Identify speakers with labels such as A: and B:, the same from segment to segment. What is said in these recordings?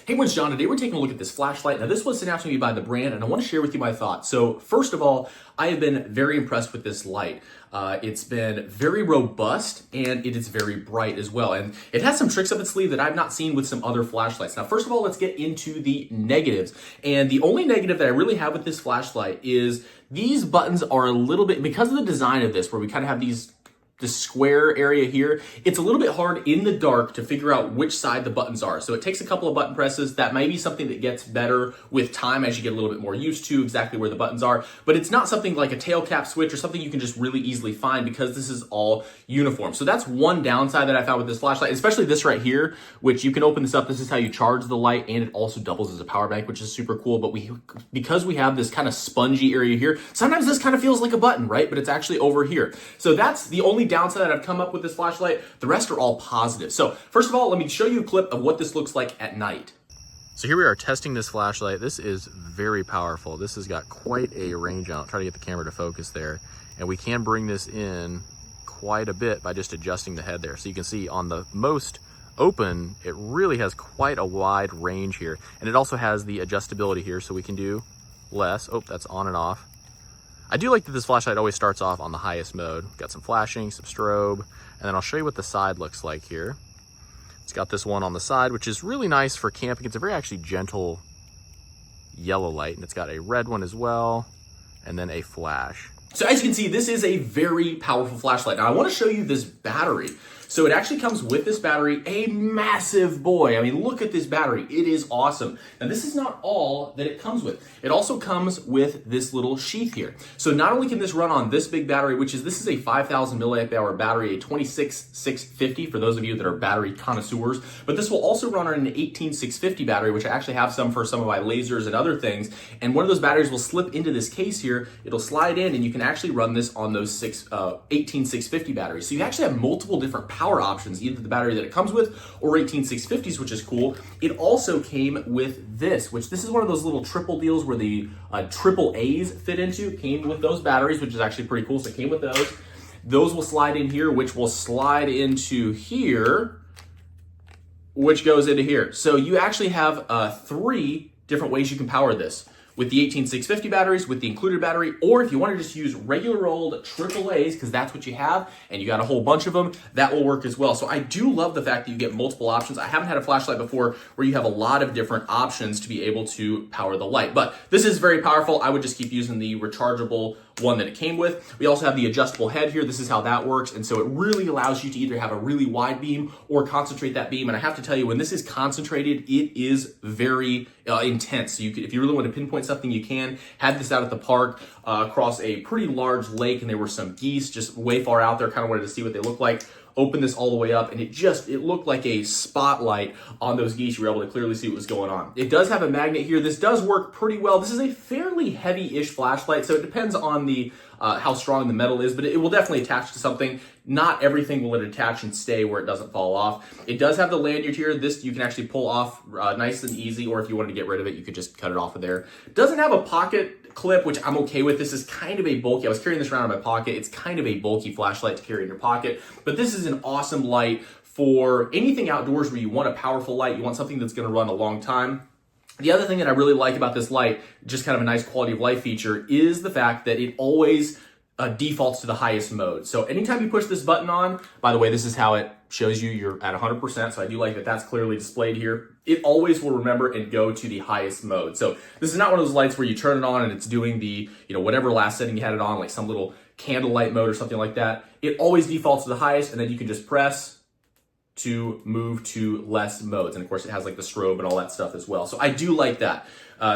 A: Hey, everyone's John. Today we're taking a look at this flashlight. Now, this was sent out to me by the brand, and I want to share with you my thoughts. So, first of all, I have been very impressed with this light. It's been very robust, and it is very bright as well. And it has some tricks up its sleeve that I've not seen with some other flashlights. Now, first of all, let's get into the negatives. And the only negative that I really have with this flashlight is these buttons are a little bit, because of the design of this, where we kind of have this square area here, it's a little bit hard in the dark to figure out which side the buttons are. So it takes a couple of button presses. That may be something that gets better with time as you get a little bit more used to exactly where the buttons are, but it's not something like a tail cap switch or something you can just really easily find because this is all uniform. So that's one downside that I found with this flashlight, especially this right here, which you can open this up. This is how you charge the light, and it also doubles as a power bank, which is super cool. But because we have this kind of spongy area here, sometimes this kind of feels like a button, right? But it's actually over here. So that's the only downside that I've come up with this flashlight. The rest are all positive. So first of all, let me show you a clip of what this looks like at night. So here we are testing this flashlight. This is very powerful. This has got quite a range on it. Try to get the camera to focus there. And we can bring this in quite a bit by just adjusting the head there. So you can see on the most open, it really has quite a wide range here. And it also has the adjustability here, so we can do less. Oh, that's on and off. I do like that this flashlight always starts off on the highest mode. Got some flashing, some strobe, and then I'll show you what the side looks like here. It's got this one on the side, which is really nice for camping. It's a very actually gentle yellow light, and it's got a red one as well, and then a flash. So as you can see, this is a very powerful flashlight. Now I want to show you this battery. So it actually comes with this battery, a massive boy. I mean, look at this battery. It is awesome. Now this is not all that it comes with. It also comes with this little sheath here. So not only can this run on this big battery, this is a 5,000 milliamp hour battery, a 26650 for those of you that are battery connoisseurs, but this will also run on an 18650 battery, which I actually have some for some of my lasers and other things. And one of those batteries will slip into this case here. It'll slide in, and you can actually run this on those 18650 batteries. So you actually have multiple different power options, either the battery that it comes with or 18650s, which is cool. It also came with this is one of those little triple deals where the triple A's fit into. Came with those batteries, which is actually pretty cool. So it came with those. Those will slide in here, which will slide into here, which goes into here. So you actually have 3 different ways you can power this. With the 18650 batteries, with the included battery, or if you want to just use regular old AAAs, because that's what you have, and you got a whole bunch of them, that will work as well. So I do love the fact that you get multiple options. I haven't had a flashlight before where you have a lot of different options to be able to power the light, but this is very powerful. I would just keep using the rechargeable one that it came with. We also have the adjustable head here. This is how that works, and so it really allows you to either have a really wide beam or concentrate that beam. And I have to tell you, when this is concentrated, it is very intense. So if you really want to pinpoint something, you can. Had this out at the park across a pretty large lake, and there were some geese just way far out there. Kind of wanted to see what they look like. Open this all the way up, and it looked like a spotlight on those geese. You were able to clearly see what was going on. It does have a magnet here. This does work pretty well. This is a fairly heavy-ish flashlight, so it depends on the how strong the metal is, but it will definitely attach to something. Not everything will attach and stay where it doesn't fall off. It does have the lanyard here. This you can actually pull off nice and easy, or if you wanted to get rid of it, you could just cut it off of there. It doesn't have a pocket clip, which I'm okay with. This is kind of a bulky, I was carrying this around in my pocket. It's kind of a bulky flashlight to carry in your pocket, but this is an awesome light for anything outdoors where you want a powerful light, you want something that's gonna run a long time. The other thing that I really like about this light, just kind of a nice quality of life feature, is the fact that it always defaults to the highest mode. So anytime you push this button on, by the way, this is how it shows you you're at 100%, so I do like that that's clearly displayed here. It always will remember and go to the highest mode. So this is not one of those lights where you turn it on and it's doing the, whatever last setting you had it on, like some little candlelight mode or something like that. It always defaults to the highest, and then you can just press to move to less modes. And of course it has like the strobe and all that stuff as well. So I do like that.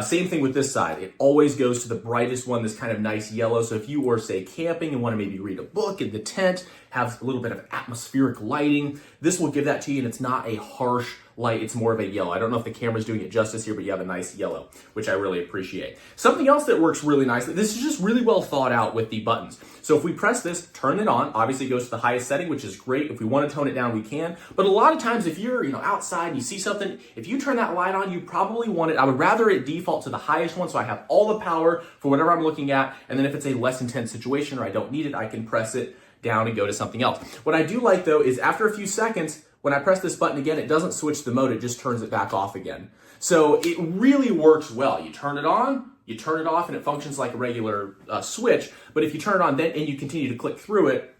A: Same thing with this side. It always goes to the brightest one, this kind of nice yellow. So if you were, say, camping and want to maybe read a book in the tent, have a little bit of atmospheric lighting, this will give that to you, and it's not a harsh light. It's more of a yellow. I don't know if the camera's doing it justice here, but you have a nice yellow, which I really appreciate. Something else that works really nicely, this is just really well thought out with the buttons. So if we press this, turn it on, obviously it goes to the highest setting, which is great. If we want to tone it down, we can. But a lot of times if you're outside and you see something, if you turn that light on, you probably want it, I would rather it default to the highest one so I have all the power for whatever I'm looking at. And then if it's a less intense situation or I don't need it, I can press it down and go to something else. What I do like though is after a few seconds, When I press this button again, it doesn't switch the mode, it just turns it back off again. So it really works well. You turn it on, you turn it off, and it functions like a regular switch. But if you turn it on then and you continue to click through it,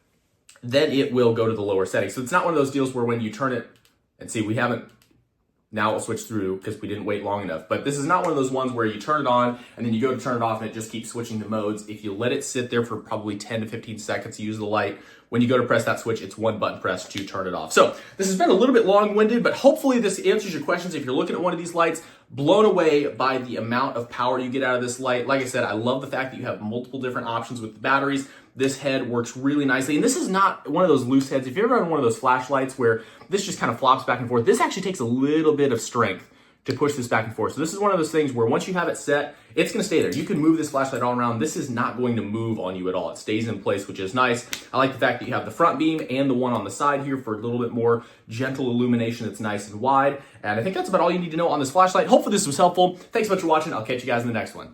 A: then it will go to the lower settings. So it's not one of those deals where when you turn it, and see, we haven't, now it'll switch through because we didn't wait long enough. But this is not one of those ones where you turn it on and then you go to turn it off and it just keeps switching the modes. If you let it sit there for probably 10 to 15 seconds, use the light. When you go to press that switch, it's one button press to turn it off. So this has been a little bit long-winded, but hopefully this answers your questions. If you're looking at one of these lights, blown away by the amount of power you get out of this light. Like I said, I love the fact that you have multiple different options with the batteries. This head works really nicely. And this is not one of those loose heads. If you've ever had one of those flashlights where this just kind of flops back and forth, this actually takes a little bit of strength to push this back and forth. So this is one of those things where once you have it set, it's gonna stay there. You can move this flashlight all around. This is not going to move on you at all. It stays in place, which is nice. I like the fact that you have the front beam and the one on the side here for a little bit more gentle illumination that's nice and wide. And I think that's about all you need to know on this flashlight. Hopefully this was helpful. Thanks so much for watching. I'll catch you guys in the next one.